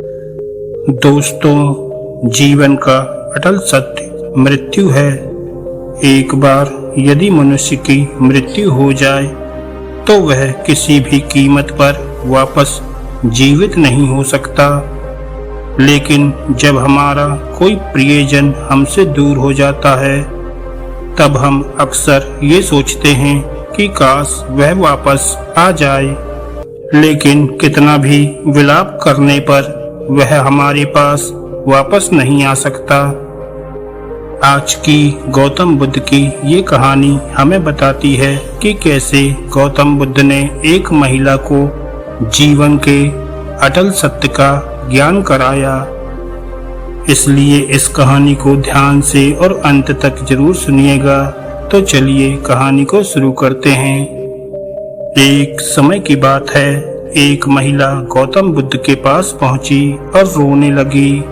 दोस्तों, जीवन का अटल सत्य मृत्यु है। एक बार यदि मनुष्य की मृत्यु हो जाए तो वह किसी भी कीमत पर वापस जीवित नहीं हो सकता। लेकिन जब हमारा कोई प्रियजन हमसे दूर हो जाता है तब हम अक्सर ये सोचते हैं कि काश वह वापस आ जाए। लेकिन कितना भी विलाप करने पर वह हमारे पास वापस नहीं आ सकता। आज की गौतम बुद्ध की ये कहानी हमें बताती है कि कैसे गौतम बुद्ध ने एक महिला को जीवन के अटल सत्य का ज्ञान कराया। इसलिए इस कहानी को ध्यान से और अंत तक जरूर सुनिएगा। तो चलिए कहानी को शुरू करते हैं। एक समय की बात है, एक महिला गौतम बुद्ध के पास पहुंची और रोने लगी।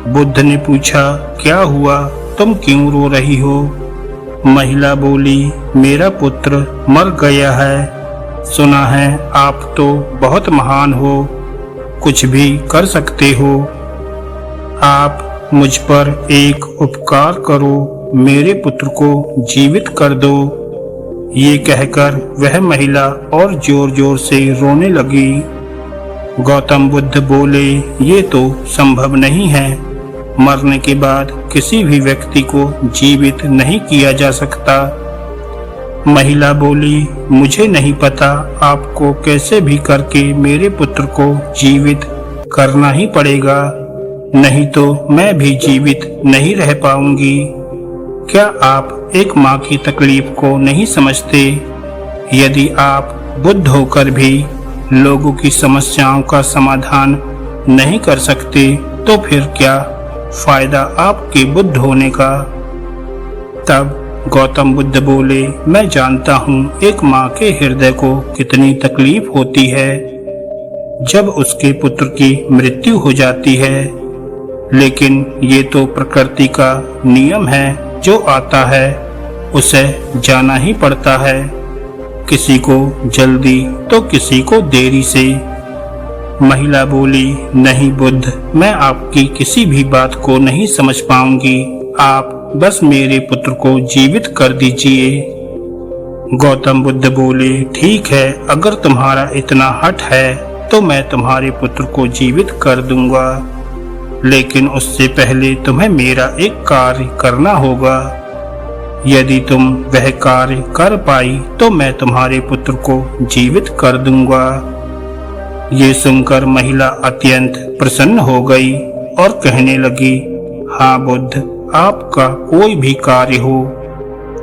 बुद्ध ने पूछा, क्या हुआ, तुम क्यों रो रही हो? महिला बोली, मेरा पुत्र मर गया है। सुना है आप तो बहुत महान हो, कुछ भी कर सकते हो। आप मुझ पर एक उपकार करो, मेरे पुत्र को जीवित कर दो। ये कहकर वह महिला और जोर जोर से रोने लगी। गौतम बुद्ध बोले, ये तो संभव नहीं है। मरने के बाद किसी भी व्यक्ति को जीवित नहीं किया जा सकता। महिला बोली, मुझे नहीं पता, आपको कैसे भी करके मेरे पुत्र को जीवित करना ही पड़ेगा, नहीं तो मैं भी जीवित नहीं रह पाऊंगी। क्या आप एक माँ की तकलीफ को नहीं समझते? यदि आप बुद्ध होकर भी लोगों की समस्याओं का समाधान नहीं कर सकते तो फिर क्या फायदा आपके बुद्ध होने का? तब गौतम बुद्ध बोले, मैं जानता हूँ एक माँ के हृदय को कितनी तकलीफ होती है जब उसके पुत्र की मृत्यु हो जाती है। लेकिन ये तो प्रकृति का नियम है, जो आता है उसे जाना ही पड़ता है, किसी को जल्दी तो किसी को देरी से। महिला बोली, नहीं बुद्ध, मैं आपकी किसी भी बात को नहीं समझ पाऊंगी, आप बस मेरे पुत्र को जीवित कर दीजिए। गौतम बुद्ध बोले, ठीक है, अगर तुम्हारा इतना हठ है तो मैं तुम्हारे पुत्र को जीवित कर दूंगा, लेकिन उससे पहले तुम्हें मेरा एक कार्य करना होगा। यदि तुम वह कार्य कर पाई तो मैं तुम्हारे पुत्र को जीवित कर दूंगा। ये सुनकर महिला अत्यंत प्रसन्न हो गई और कहने लगी, हाँ बुद्ध, आपका कोई भी कार्य हो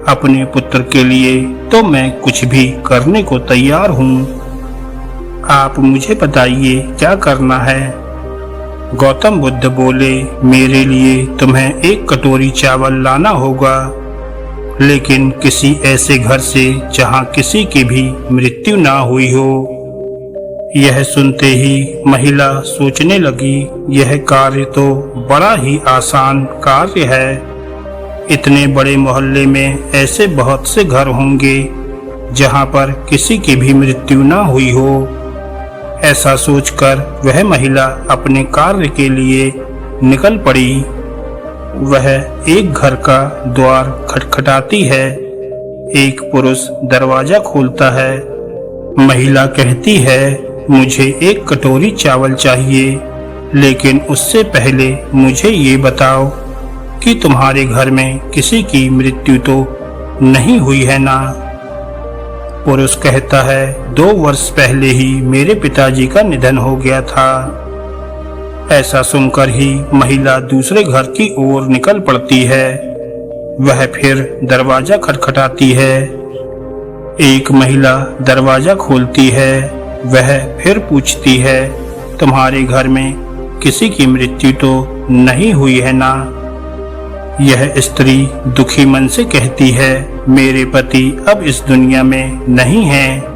अपने पुत्र के लिए तो मैं कुछ भी करने को तैयार हूँ। आप मुझे बताइए क्या करना है? गौतम बुद्ध बोले, मेरे लिए तुम्हें एक कटोरी चावल लाना होगा, लेकिन किसी ऐसे घर से जहाँ किसी की भी मृत्यु ना हुई हो। यह सुनते ही महिला सोचने लगी, यह कार्य तो बड़ा ही आसान कार्य है। इतने बड़े मोहल्ले में ऐसे बहुत से घर होंगे जहाँ पर किसी की भी मृत्यु ना हुई हो। ऐसा सोचकर वह महिला अपने कार्य के लिए निकल पड़ी। वह एक घर का द्वार खटखटाती है। एक पुरुष दरवाजा खोलता है। महिला कहती है, मुझे एक कटोरी चावल चाहिए, लेकिन उससे पहले मुझे ये बताओ कि तुम्हारे घर में किसी की मृत्यु तो नहीं हुई है ना? पुरुष कहता है, 2 वर्ष पहले ही मेरे पिताजी का निधन हो गया था। ऐसा सुनकर ही महिला दूसरे घर की ओर निकल पड़ती है। वह फिर दरवाजा खटखटाती है। एक महिला दरवाजा खोलती है। वह फिर पूछती है, तुम्हारे घर में किसी की मृत्यु तो नहीं हुई है ना? यह स्त्री दुखी मन से कहती है, मेरे पति अब इस दुनिया में नहीं हैं।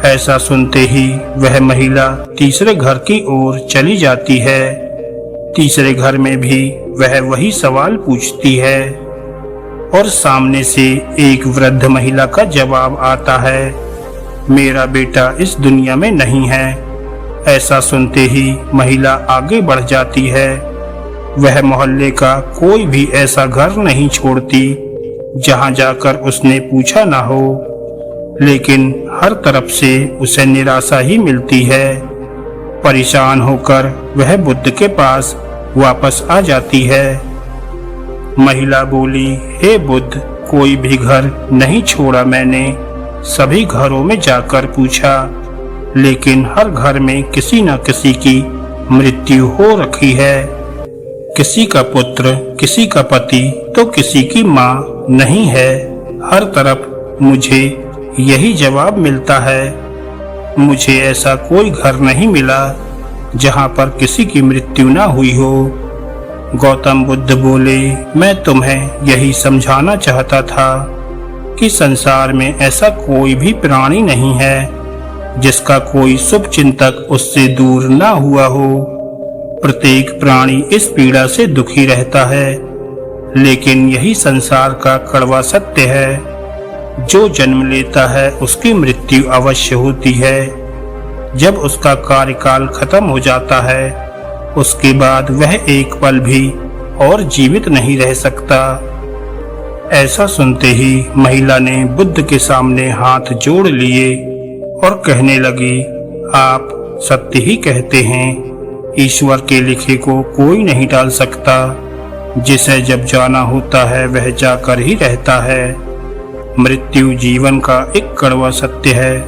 ऐसा सुनते ही वह महिला तीसरे घर की ओर चली जाती है। तीसरे घर में भी वह वही सवाल पूछती है और सामने से एक वृद्ध महिला का जवाब आता है, मेरा बेटा इस दुनिया में नहीं है, ऐसा सुनते ही महिला आगे बढ़ जाती है। वह मोहल्ले का कोई भी ऐसा घर नहीं छोड़ती जहां जाकर उसने पूछा ना हो, लेकिन हर तरफ से उसे निराशा ही मिलती है। परेशान होकर वह बुद्ध के पास वापस आ जाती है। महिला बोली, हे बुद्ध, कोई भी घर नहीं छोड़ा मैंने, सभी घरों में जाकर पूछा, लेकिन हर घर में किसी न किसी की मृत्यु हो रखी है। किसी का पुत्र, किसी का पति तो किसी की माँ नहीं है। हर तरफ मुझे यही जवाब मिलता है। मुझे ऐसा कोई घर नहीं मिला जहाँ पर किसी की मृत्यु ना हुई हो। गौतम बुद्ध बोले, मैं तुम्हें यही समझाना चाहता था कि संसार में ऐसा कोई भी प्राणी नहीं है जिसका कोई शुभ चिंतक उससे दूर ना हुआ हो। प्रत्येक प्राणी इस पीड़ा से दुखी रहता है, लेकिन यही संसार का कड़वा सत्य है। जो जन्म लेता है उसकी मृत्यु अवश्य होती है। जब उसका कार्यकाल खत्म हो जाता है, उसके बाद वह एक पल भी और जीवित नहीं रह सकता। ऐसा सुनते ही महिला ने बुद्ध के सामने हाथ जोड़ लिए और कहने लगी, आप सत्य ही कहते हैं। ईश्वर के लिखे को कोई नहीं टाल सकता। जिसे जब जाना होता है वह जाकर ही रहता है। मृत्यु जीवन का एक कड़वा सत्य है।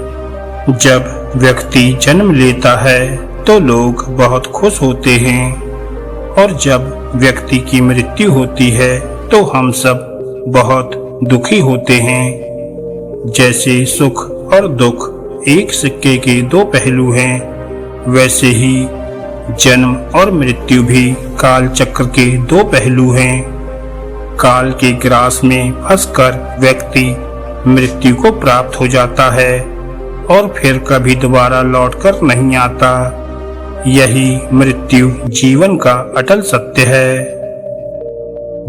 जब व्यक्ति जन्म लेता है तो लोग बहुत खुश होते हैं, और जब व्यक्ति की मृत्यु होती है तो हम सब बहुत दुखी होते हैं। जैसे सुख और दुख एक सिक्के के दो पहलू हैं, वैसे ही जन्म और मृत्यु भी काल चक्र के दो पहलू हैं। काल के ग्रास में फंसकर व्यक्ति मृत्यु को प्राप्त हो जाता है और फिर कभी दोबारा लौटकर नहीं आता। यही मृत्यु जीवन का अटल सत्य है।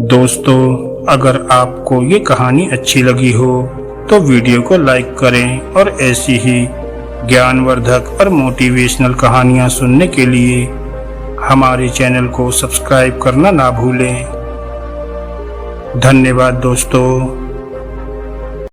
दोस्तों, अगर आपको ये कहानी अच्छी लगी हो तो वीडियो को लाइक करें और ऐसी ही ज्ञानवर्धक और मोटिवेशनल कहानियाँ सुनने के लिए हमारे चैनल को सब्सक्राइब करना ना भूलें। धन्यवाद दोस्तों।